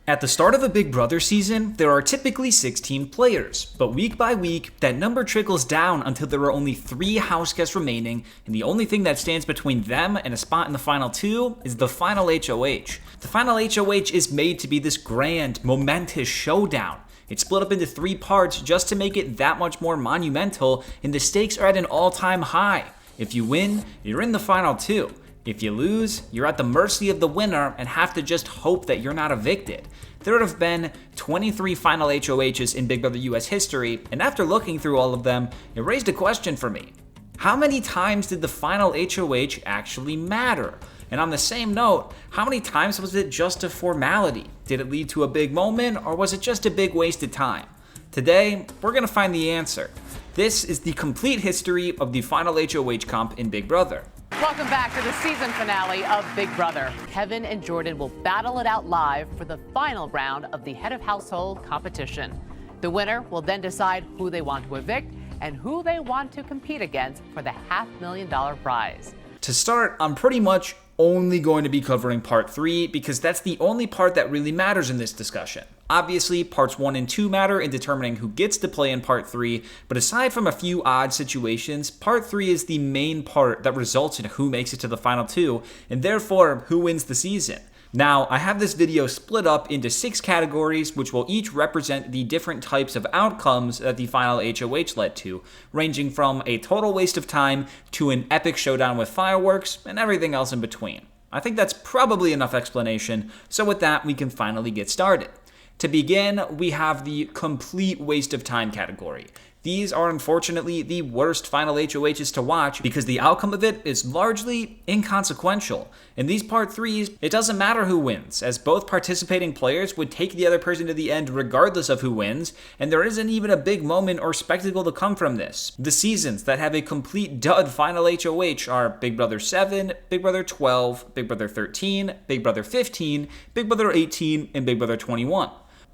At the start of a Big Brother season, there are typically 16 players, but week by week, that number trickles down until there are only 3 house guests remaining, and the only thing that stands between them and a spot in the Final 2 is the Final HOH. The Final HOH is made to be this grand, momentous showdown. It's split up into 3 parts just to make it that much more monumental, and the stakes are at an all-time high. If you win, you're in the Final 2. If you lose, you're at the mercy of the winner and have to just hope that you're not evicted. There have been 23 Final HOHs in Big Brother US history, and after looking through all of them, it raised a question for me. How many times did the Final HOH actually matter? And on the same note, how many times was it just a formality? Did it lead to a big moment, or was it just a big waste of time? Today, we're gonna find the answer. This is the complete history of the Final HOH comp in Big Brother. Welcome back to the season finale of Big Brother. Kevin and Jordan will battle it out live for the final round of the head of household competition. The winner will then decide who they want to evict and who they want to compete against for the $500,000 prize. To start, I'm pretty much only going to be covering part 3 because that's the only part that really matters in this discussion. Obviously, parts 1 and 2 matter in determining who gets to play in part 3, but aside from a few odd situations, part 3 is the main part that results in who makes it to the Final 2, and therefore who wins the season. Now, I have this video split up into 6 categories, which will each represent the different types of outcomes that the Final HOH led to, ranging from a total waste of time to an epic showdown with fireworks and everything else in between. I think that's probably enough explanation, so with that, we can finally get started. To begin, we have the complete waste of time category. These are unfortunately the worst Final HOHs to watch because the outcome of it is largely inconsequential. In these part 3s, it doesn't matter who wins, as both participating players would take the other person to the end regardless of who wins, and there isn't even a big moment or spectacle to come from this. The seasons that have a complete dud Final HOH are Big Brother 7, Big Brother 12, Big Brother 13, Big Brother 15, Big Brother 18, and Big Brother 21.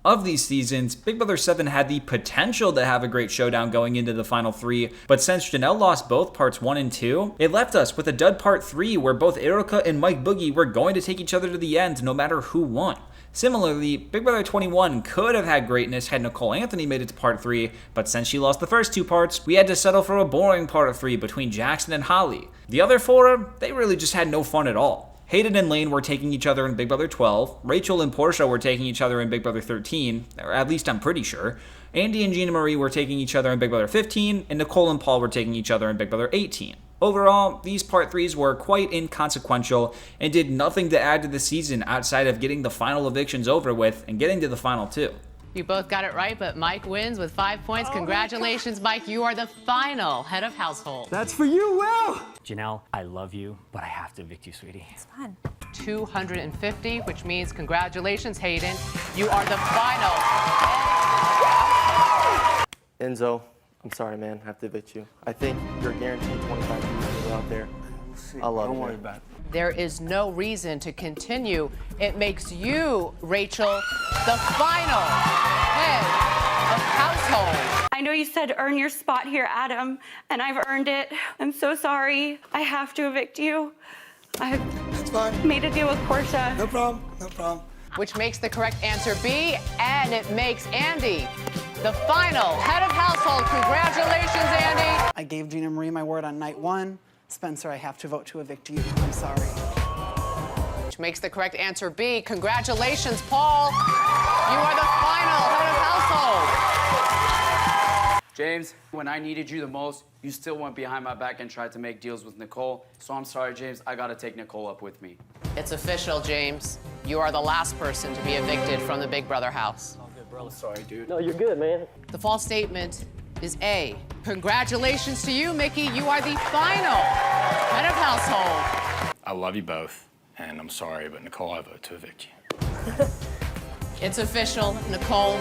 Of these seasons, Big Brother 7 had the potential to have a great showdown going into the Final 3, but since Janelle lost both parts 1 and 2, it left us with a dud part 3 where both Erica and Mike Boogie were going to take each other to the end no matter who won. Similarly, Big Brother 21 could have had greatness had Nicole Anthony made it to part 3, but since she lost the first 2 parts, we had to settle for a boring part 3 between Jackson and Holly. The other 4, they really just had no fun at all. Hayden and Lane were taking each other in Big Brother 12, Rachel and Portia were taking each other in Big Brother 13, or at least I'm pretty sure, Andy and Gina Marie were taking each other in Big Brother 15, and Nicole and Paul were taking each other in Big Brother 18. Overall, these part 3s were quite inconsequential and did nothing to add to the season outside of getting the final evictions over with and getting to the Final 2. You both got it right, but Mike wins with 5 points. Congratulations, Mike. You are the final head of household. That's for you, Will! Janelle, I love you, but I have to evict you, sweetie. It's fun. 250, which means congratulations, Hayden. You are the final. Enzo, I'm sorry, man. I have to evict you. I think you're guaranteed 25 people out there. I love you. Don't worry about it. There is no reason to continue. It makes you, Rachel, the final head of household. I know you said earn your spot here, Adam, and I've earned it. I'm so sorry. I have to evict you. That's fine. Made a deal with Portia. No problem. No problem. Which makes the correct answer B, and it makes Andy the final head of household. Congratulations, Andy. I gave Gina Marie my word on night 1. Spencer, I have to vote to evict you. I'm sorry. Which makes the correct answer B. Congratulations, Paul. You are the final head of household. James, when I needed you the most, you still went behind my back and tried to make deals with Nicole. So I'm sorry, James. I gotta take Nicole up with me. It's official, James. You are the last person to be evicted from the Big Brother house. Oh, good, bro. I'm sorry, dude. No, you're good, man. The false statement is A. Congratulations to you, Mickey. You are the final head of household. I love you both, and I'm sorry, but Nicole, I vote to evict you. It's official, Nicole.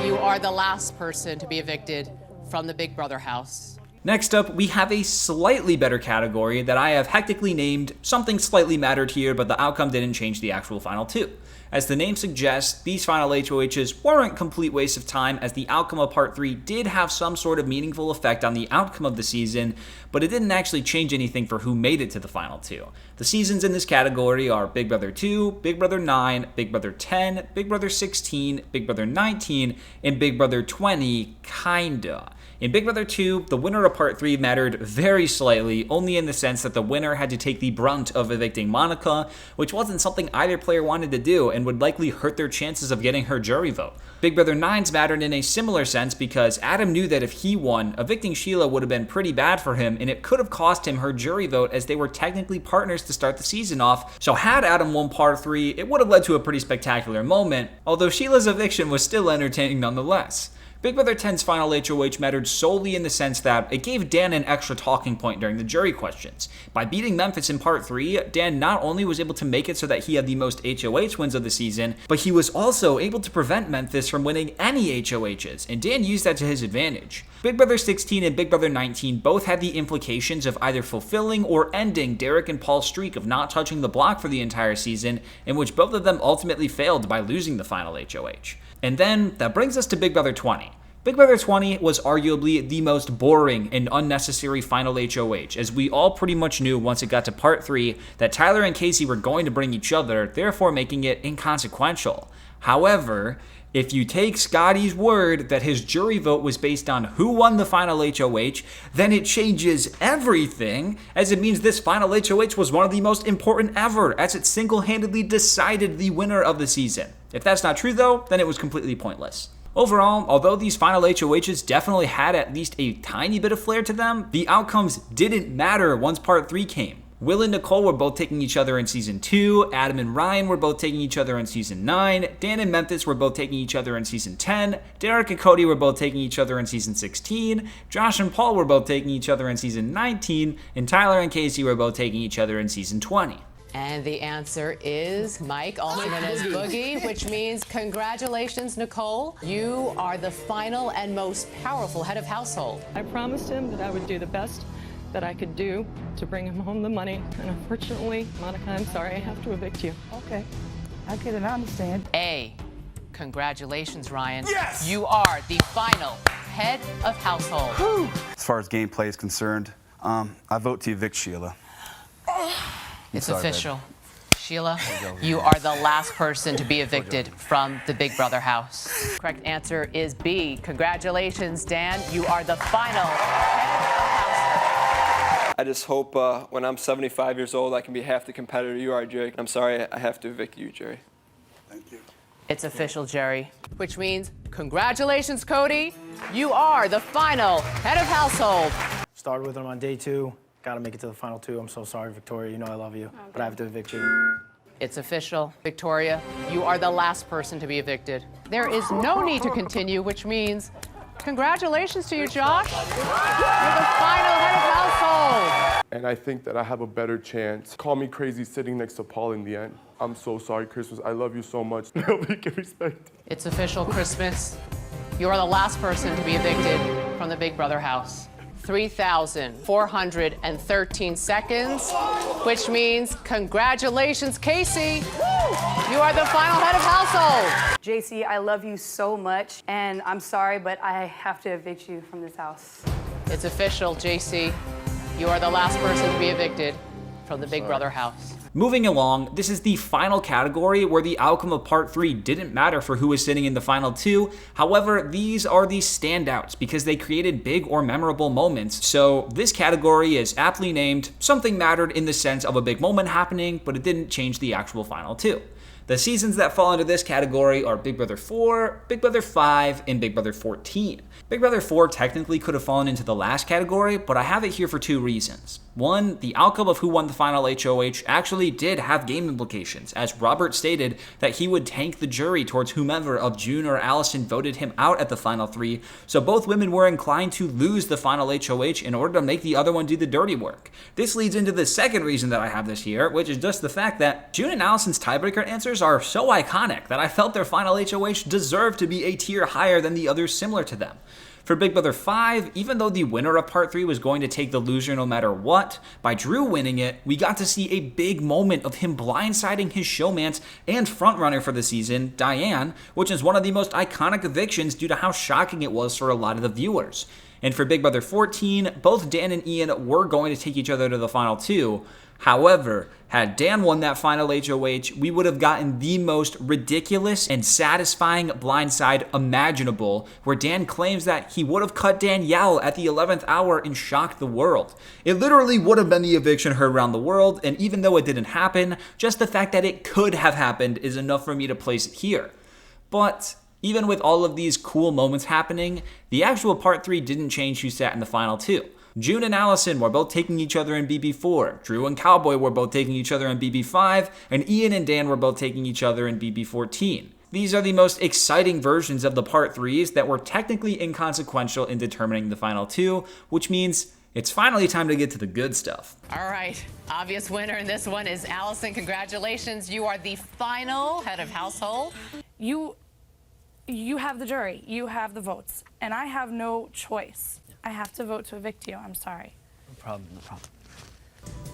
You are the last person to be evicted from the Big Brother house. Next up, we have a slightly better category that I have hectically named Something Slightly Mattered Here, but the outcome didn't change the actual final two. As the name suggests, these final HOHs weren't complete waste of time, as the outcome of Part 3 did have some sort of meaningful effect on the outcome of the season, but it didn't actually change anything for who made it to the final two. The seasons in this category are Big Brother 2, Big Brother 9, Big Brother 10, Big Brother 16, Big Brother 19, and Big Brother 20, kinda. In Big Brother 2, the winner of Part 3 mattered very slightly, only in the sense that the winner had to take the brunt of evicting Monica, which wasn't something either player wanted to do and would likely hurt their chances of getting her jury vote. Big Brother 9's mattered in a similar sense because Adam knew that if he won, evicting Sheila would have been pretty bad for him, and it could have cost him her jury vote as they were technically partners to start the season off. So had Adam won Part 3, it would have led to a pretty spectacular moment, although Sheila's eviction was still entertaining nonetheless. Big Brother 10's final HOH mattered solely in the sense that it gave Dan an extra talking point during the jury questions. By beating Memphis in Part 3, Dan not only was able to make it so that he had the most HOH wins of the season, but he was also able to prevent Memphis from winning any HOHs, and Dan used that to his advantage. Big Brother 16 and Big Brother 19 both had the implications of either fulfilling or ending Derek and Paul's streak of not touching the block for the entire season, in which both of them ultimately failed by losing the final HOH. And then, that brings us to Big Brother 20. Big Brother 20 was arguably the most boring and unnecessary final HOH, as we all pretty much knew once it got to Part 3 that Tyler and Casey were going to bring each other, therefore making it inconsequential. However, if you take Scotty's word that his jury vote was based on who won the final HOH, then it changes everything, as it means this final HOH was one of the most important ever, as it single-handedly decided the winner of the season. If that's not true though, then it was completely pointless. Overall, although these final HOHs definitely had at least a tiny bit of flair to them, the outcomes didn't matter once Part 3 came. Will and Nicole were both taking each other in Season 2, Adam and Ryan were both taking each other in Season 9, Dan and Memphis were both taking each other in Season 10, Derek and Cody were both taking each other in Season 16, Josh and Paul were both taking each other in Season 19, and Tyler and Casey were both taking each other in Season 20. And the answer is Mike, also known as Boogie, which means congratulations, Nicole. You are the final and most powerful head of household. I promised him that I would do the best that I could do to bring him home the money. And unfortunately, Monica, I'm sorry, I have to evict you. Okay. I get it. I understand. A, congratulations, Ryan. Yes! You are the final head of household. Whew. As far as gameplay is concerned, I vote to evict Sheila. It's official. Sheila, you are the last person to be evicted from the Big Brother house. Correct answer is B. Congratulations, Dan. You are the final head of household. I just hope when I'm 75 years old, I can be half the competitor you are, Jerry. I'm sorry, I have to evict you, Jerry. Thank you. It's official, Jerry. Which means, congratulations, Cody. You are the final head of household. Started with him on day 2. Got to make it to the final 2. I'm so sorry, Victoria. You know I love you, but I have to evict you. It's official. Victoria, you are the last person to be evicted. There is no need to continue, which means congratulations to you, Josh. You're the final head of household. And I think that I have a better chance. Call me crazy sitting next to Paul in the end. I'm so sorry, Christmas. I love you so much. Nobody can respect it. It's official, Christmas. You are the last person to be evicted from the Big Brother house. 3,413 seconds, which means congratulations, Casey. You are the final head of household. JC, I love you so much, and I'm sorry, but I have to evict you from this house. It's official, JC. You are the last person to be evicted from the Big Brother house. Moving along, this is the final category where the outcome of Part 3 didn't matter for who was sitting in the final 2. However, these are the standouts because they created big or memorable moments. So this category is aptly named Something Mattered in the sense of a big moment happening, but it didn't change the actual final 2. The seasons that fall into this category are Big Brother 4, Big Brother 5, and Big Brother 14. Big Brother 4 technically could have fallen into the last category, but I have it here for 2 reasons. One, the outcome of who won the final HOH actually did have game implications, as Robert stated that he would tank the jury towards whomever of June or Allison voted him out at the final 3, so both women were inclined to lose the final HOH in order to make the other one do the dirty work. This leads into the second reason that I have this here, which is just the fact that June and Allison's tiebreaker answers are so iconic that I felt their final HOH deserved to be a tier higher than the others similar to them. For Big Brother 5, even though the winner of Part 3 was going to take the loser no matter what, by Drew winning it, we got to see a big moment of him blindsiding his showmance and frontrunner for the season, Diane, which is one of the most iconic evictions due to how shocking it was for a lot of the viewers. And for Big Brother 14, both Dan and Ian were going to take each other to the final 2. However, had Dan won that Final HOH, we would have gotten the most ridiculous and satisfying blindside imaginable, where Dan claims that he would have cut Danielle at the 11th hour and shocked the world. It literally would have been the eviction heard around the world, and even though it didn't happen, just the fact that it could have happened is enough for me to place it here. But even with all of these cool moments happening, the actual Part 3 didn't change who sat in the final 2. June and Allison were both taking each other in BB4. Drew and Cowboy were both taking each other in BB5. And Ian and Dan were both taking each other in BB14. These are the most exciting versions of the Part 3s that were technically inconsequential in determining the final 2, which means it's finally time to get to the good stuff. All right, obvious winner in this one is Allison. Congratulations, you are the final head of household. You have the jury, you have the votes, and I have no choice. I have to vote to evict you. I'm sorry. No problem, no problem.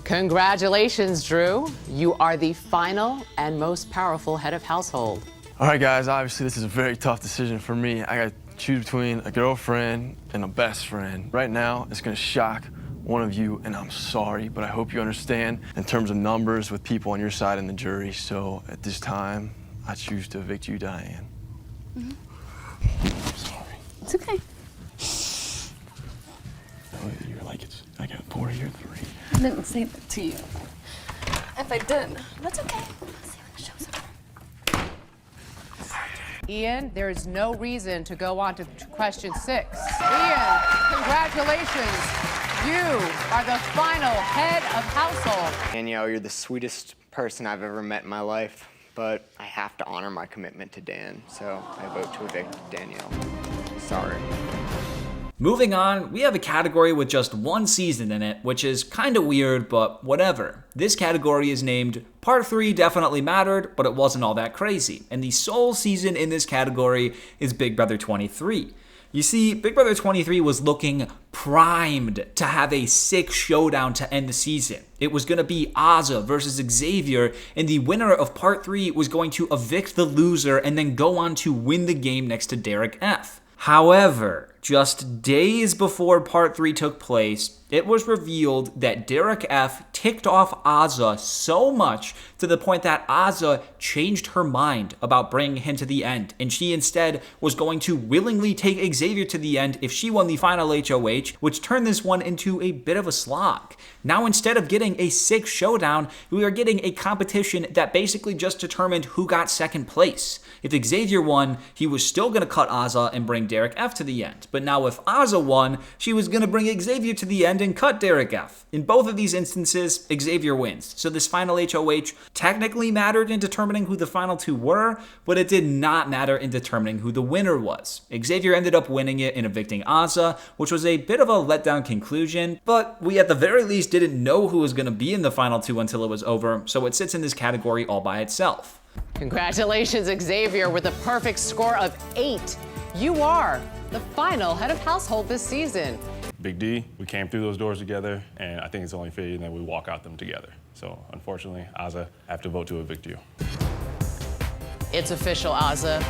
Congratulations, Drew. You are the final and most powerful head of household. All right, guys, obviously this is a very tough decision for me. I got to choose between a girlfriend and a best friend. Right now, it's going to shock one of you, and I'm sorry, but I hope you understand in terms of numbers with people on your side in the jury. So at this time, I choose to evict you, Diane. I'm sorry. It's okay. You're like, I got 4, you're 3. I didn't say that to you. If I did, that's okay. Let's see when the show's over. Ian, there is no reason to go on to question 6. Ian, congratulations. You are the final head of household. Danielle, you're the sweetest person I've ever met in my life, but I have to honor my commitment to Dan, so I vote to evict Danielle. Sorry. Moving on, we have a category with just one season in it, which is kinda weird, but whatever. This category is named Part 3 Definitely Mattered, but it wasn't all that crazy. And the sole season in this category is Big Brother 23. You see, Big Brother 23 was looking primed to have a sick showdown to end the season. It was going to be Azah versus Xavier, and the winner of Part 3 was going to evict the loser and then go on to win the game next to Derek F. However, just days before Part 3 took place, it was revealed that Derek F ticked off Azah so much to the point that Azah changed her mind about bringing him to the end, and she instead was going to willingly take Xavier to the end if she won the Final HOH, which turned this one into a bit of a slog. Now instead of getting a sick showdown, we are getting a competition that basically just determined who got second place. If Xavier won, he was still going to cut Azah and bring Derek F to the end. But now if Azah won, she was going to bring Xavier to the end and cut Derek F. In both of these instances, Xavier wins. So this Final HOH technically mattered in determining who the final 2 were, but it did not matter in determining who the winner was. Xavier ended up winning it and evicting Azah, which was a bit of a letdown conclusion, but we at the very least didn't know who was going to be in the final 2 until it was over, so it sits in this category all by itself. Congratulations, Xavier, with a perfect score of 8. You are the final head of household this season. Big D, we came through those doors together, and I think it's only fitting that we walk out them together. So unfortunately, Azah, I have to vote to evict you. It's official, Azah.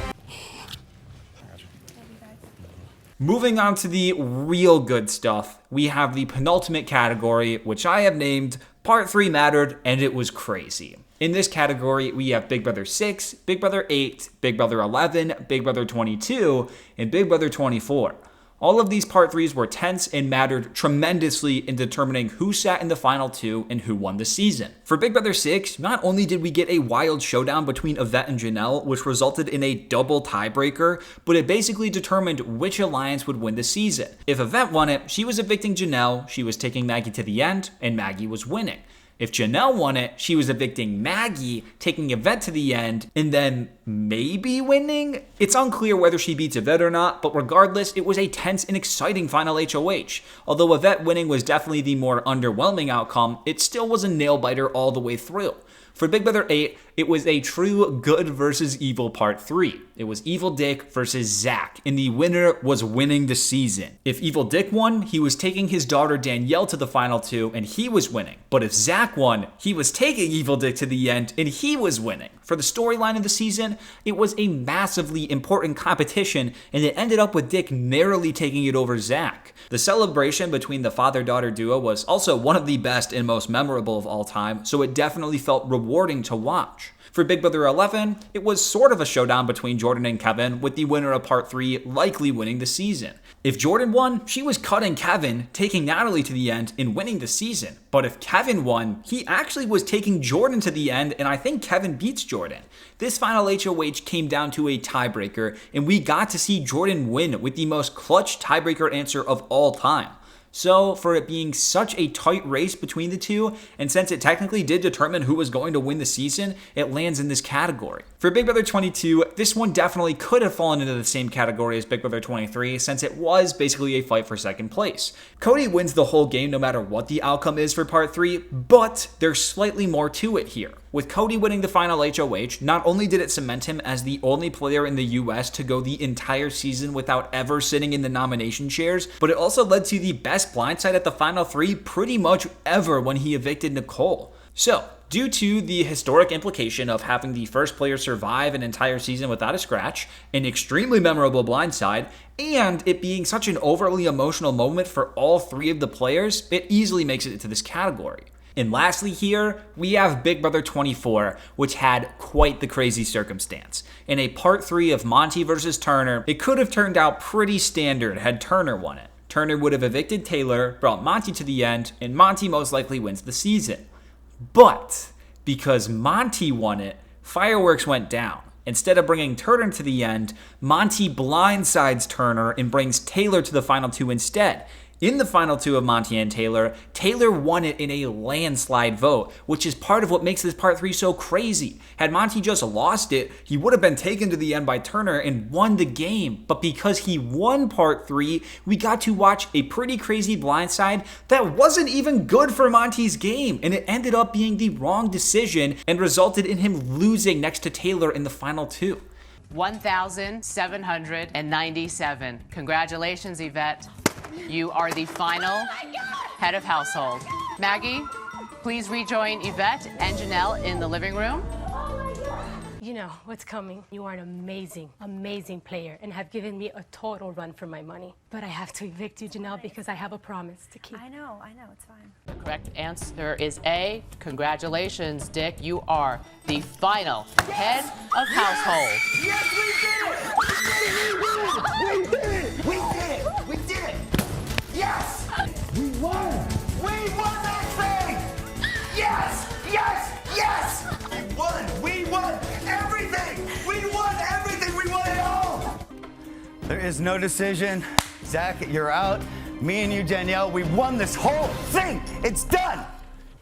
Moving on to the real good stuff, we have the penultimate category, which I have named Part 3 Mattered, and it was crazy. In this category, we have Big Brother 6, Big Brother 8, Big Brother 11, Big Brother 22, and Big Brother 24. All of these Part 3s were tense and mattered tremendously in determining who sat in the final 2 and who won the season. For Big Brother 6, not only did we get a wild showdown between Yvette and Janelle, which resulted in a double tiebreaker, but it basically determined which alliance would win the season. If Yvette won it, she was evicting Janelle, she was taking Maggie to the end, and Maggie was winning. If Janelle won it, she was evicting Maggie, taking Yvette to the end, and then maybe winning? It's unclear whether she beats Yvette or not, but regardless, it was a tense and exciting Final HOH. Although Yvette winning was definitely the more underwhelming outcome, it still was a nail-biter all the way through. For Big Brother 8, it was a true good versus evil part 3. It was Evel Dick versus Zach, and the winner was winning the season. If Evel Dick won, he was taking his daughter Danielle to the final 2, and he was winning. But if Zach won, he was taking Evel Dick to the end, and he was winning. For the storyline of the season, it was a massively important competition, and it ended up with Dick narrowly taking it over Zach. The celebration between the father-daughter duo was also one of the best and most memorable of all time, so it definitely felt rewarding to watch. For Big Brother 11, it was sort of a showdown between Jordan and Kevin, with the winner of part 3 likely winning the season. If Jordan won, she was cutting Kevin, taking Natalie to the end and winning the season. But if Kevin won, he actually was taking Jordan to the end, and I think Kevin beats Jordan. This Final HOH came down to a tiebreaker, and we got to see Jordan win with the most clutch tiebreaker answer of all time. So, for it being such a tight race between the two, and since it technically did determine who was going to win the season, it lands in this category. For Big Brother 22, this one definitely could have fallen into the same category as Big Brother 23, since it was basically a fight for second place. Cody wins the whole game no matter what the outcome is for part 3, but there's slightly more to it here. With Cody winning the Final HOH, not only did it cement him as the only player in the US to go the entire season without ever sitting in the nomination chairs, but it also led to the best blindside at the Final 3 pretty much ever when he evicted Nicole. So, due to the historic implication of having the first player survive an entire season without a scratch, an extremely memorable blindside, and it being such an overly emotional moment for all 3 of the players, it easily makes it into this category. And lastly here, we have Big Brother 24, which had quite the crazy circumstance. In a part 3 of Monty versus Turner, it could have turned out pretty standard had Turner won it. Turner would have evicted Taylor, brought Monty to the end, and Monty most likely wins the season. But because Monty won it, fireworks went down. Instead of bringing Turner to the end, Monty blindsides Turner and brings Taylor to the final 2 instead. In the final 2 of Monty and Taylor, Taylor won it in a landslide vote, which is part of what makes this part 3 so crazy. Had Monty just lost it, he would have been taken to the end by Turner and won the game. But because he won part 3, we got to watch a pretty crazy blindside that wasn't even good for Monty's game, and it ended up being the wrong decision and resulted in him losing next to Taylor in the final 2. 1,797. Congratulations, Yvette. You are the final head of household. Maggie, please rejoin Yvette and Janelle in the living room. You know what's coming. You are an amazing, amazing player and have given me a total run for my money. But I have to evict you, Janelle, because I have a promise to keep. I know, it's fine. The correct answer is A. Congratulations, Dick. You are the final head of household. Yes, we did it! We did it! We did it! We did it! Yes! We won! We won that thing! Yes! Yes! Yes! We won! We won everything! We won everything! We won it all! There is no decision. Zach, you're out. Me and you, Danielle, we won this whole thing! It's done!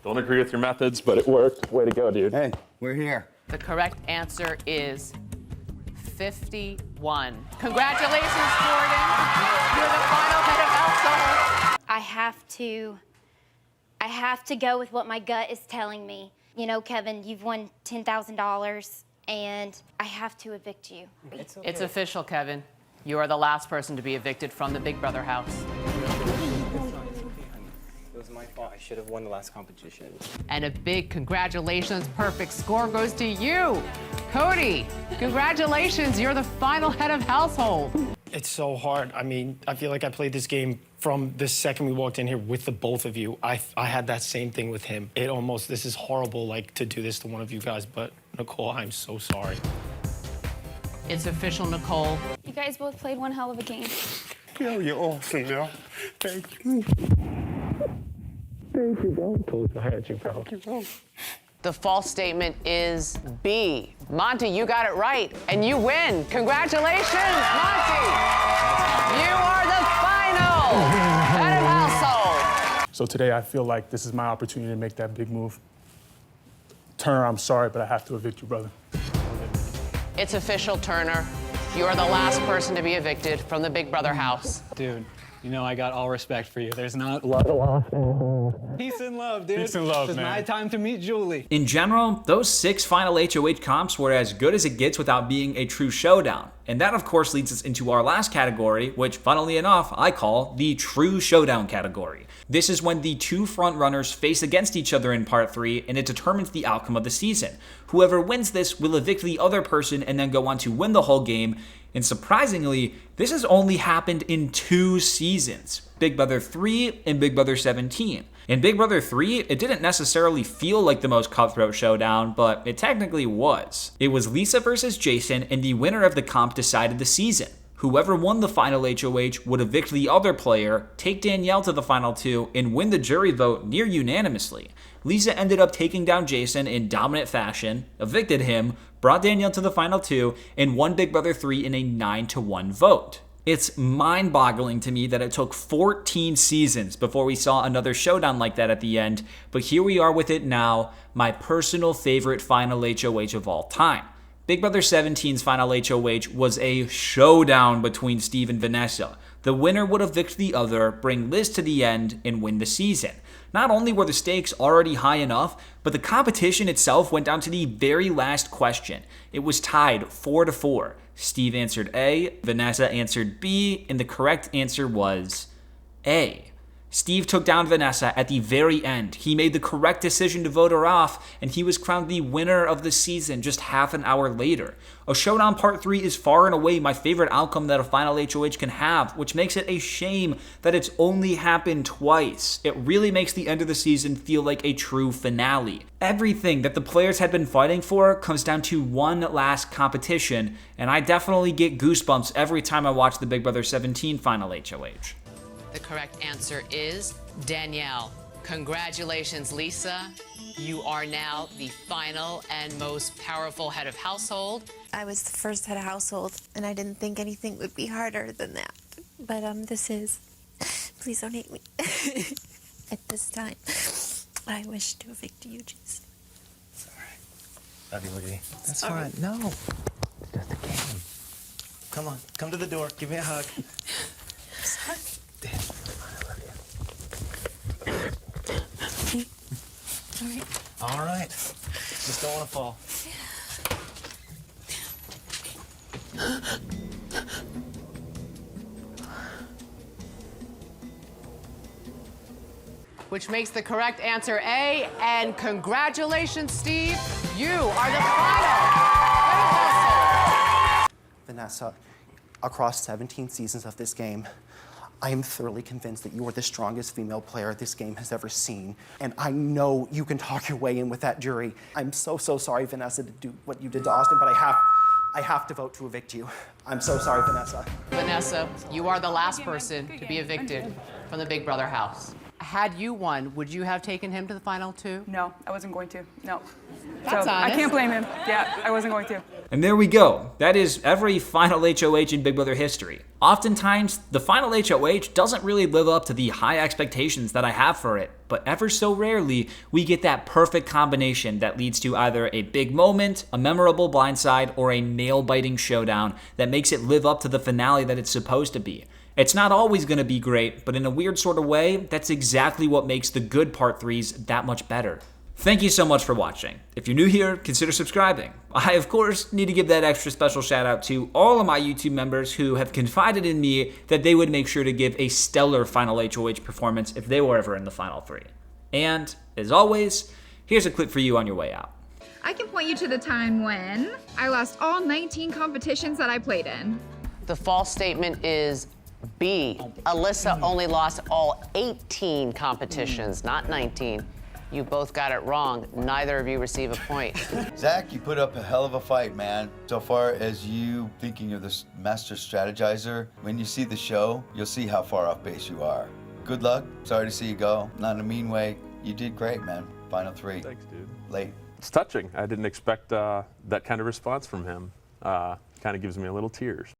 Don't agree with your methods, but it worked. Way to go, dude. Hey, we're here. The correct answer is 51. Congratulations, Jordan. You're the final head of household. I have to go with what my gut is telling me. You know, Kevin, you've won $10,000, and I have to evict you. It's official, Kevin. You are the last person to be evicted from the Big Brother house. It was my fault. I should have won the last competition. And a big congratulations, perfect score goes to you. Cody, congratulations, you're the final head of household. It's so hard. I mean, I feel like I played this game from the second we walked in here with the both of you. I had that same thing with him. This is horrible, like, to do this to one of you guys, but Nicole, I'm so sorry. It's official, Nicole. You guys both played one hell of a game. Yo, you're awesome, yo. Thank you. Thank you, bro. I had you, bro. Thank you, bro. The false statement is B. Monty, you got it right, and you win. Congratulations, Monty. You are the final head of household. So today I feel like this is my opportunity to make that big move. Turner, I'm sorry, but I have to evict you, brother. It's official, Turner. You are the last person to be evicted from the Big Brother house. Dude, You know I got all respect for you. There's not a lot of loss. Peace and love, dude. Peace and love, it's man. my time to meet Julie. In general, those 6 Final HOH comps were as good as it gets without being a true showdown. And that, of course, leads us into our last category, which, funnily enough, I call the true showdown category. This is when the 2 front runners face against each other in part 3, and it determines the outcome of the season. Whoever wins this will evict the other person and then go on to win the whole game. And surprisingly, this has only happened in 2 seasons, Big Brother 3 and Big Brother 17. In Big Brother 3, it didn't necessarily feel like the most cutthroat showdown, but it technically was. It was Lisa versus Jason, and the winner of the comp decided the season. Whoever won the Final HOH would evict the other player, take Danielle to the Final 2, and win the jury vote near unanimously. Lisa ended up taking down Jason in dominant fashion, evicted him, brought Danielle to the Final 2, and won Big Brother 3 in a 9-1 vote. It's mind-boggling to me that it took 14 seasons before we saw another showdown like that at the end, but here we are with it now, my personal favorite Final HOH of all time. Big Brother 17's Final HOH was a showdown between Steve and Vanessa. The winner would evict the other, bring Liz to the end, and win the season. Not only were the stakes already high enough, but the competition itself went down to the very last question. It was tied 4-4. Steve answered A, Vanessa answered B, and the correct answer was A. Steve took down Vanessa at the very end. He made the correct decision to vote her off, and he was crowned the winner of the season just half an hour later. A Showdown Part 3 is far and away my favorite outcome that a Final HOH can have, which makes it a shame that it's only happened twice. It really makes the end of the season feel like a true finale. Everything that the players had been fighting for comes down to one last competition, and I definitely get goosebumps every time I watch the Big Brother 17 Final HOH. The correct answer is Danielle. Congratulations, Lisa. You are now the final and most powerful head of household. I was the first head of household, and I didn't think anything would be harder than that. But this is. Please don't hate me. At this time, I wish to evict you, Jason. It's all right. Love you, Woody. That's Sorry. fine. No. It's just a game. Come on. Come to the door. Give me a hug. Sorry. Dan, I love you. All right. All right. Just don't want to fall. Which makes the correct answer A, and congratulations, Steve. You are the final head of household. Vanessa, across 17 seasons of this game, I am thoroughly convinced that you are the strongest female player this game has ever seen. And I know you can talk your way in with that jury. I'm so sorry, Vanessa, to do what you did to Austin, but I have to vote to evict you. I'm so sorry, Vanessa. Vanessa, you are the last person to be evicted from the Big Brother house. Had you won, would you have taken him to the Final 2? No, I wasn't going to. No. That's so I honest. can't blame him. Yeah, I wasn't going to. And there we go. That is every Final HOH in Big Brother history. Oftentimes, the Final HOH doesn't really live up to the high expectations that I have for it, but ever so rarely, we get that perfect combination that leads to either a big moment, a memorable blindside, or a nail-biting showdown that makes it live up to the finale that it's supposed to be. It's not always going to be great, but in a weird sort of way, that's exactly what makes the good Part 3s that much better. Thank you so much for watching. If you're new here, consider subscribing. I, of course, need to give that extra special shout out to all of my YouTube members who have confided in me that they would make sure to give a stellar Final HOH performance if they were ever in the Final 3. And, as always, here's a clip for you on your way out. I can point you to the time when I lost all 19 competitions that I played in. The false statement is B. Alyssa only lost all 18 competitions, not 19. You both got it wrong. Neither of you receive a point. Zach, you put up a hell of a fight, man. So far as you thinking you're the master strategizer, when you see the show, you'll see how far off base you are. Good luck. Sorry to see you go. Not in a mean way. You did great, man. Final 3. Thanks, dude. Late. It's touching. I didn't expect that kind of response from him. Kind of gives me a little tears.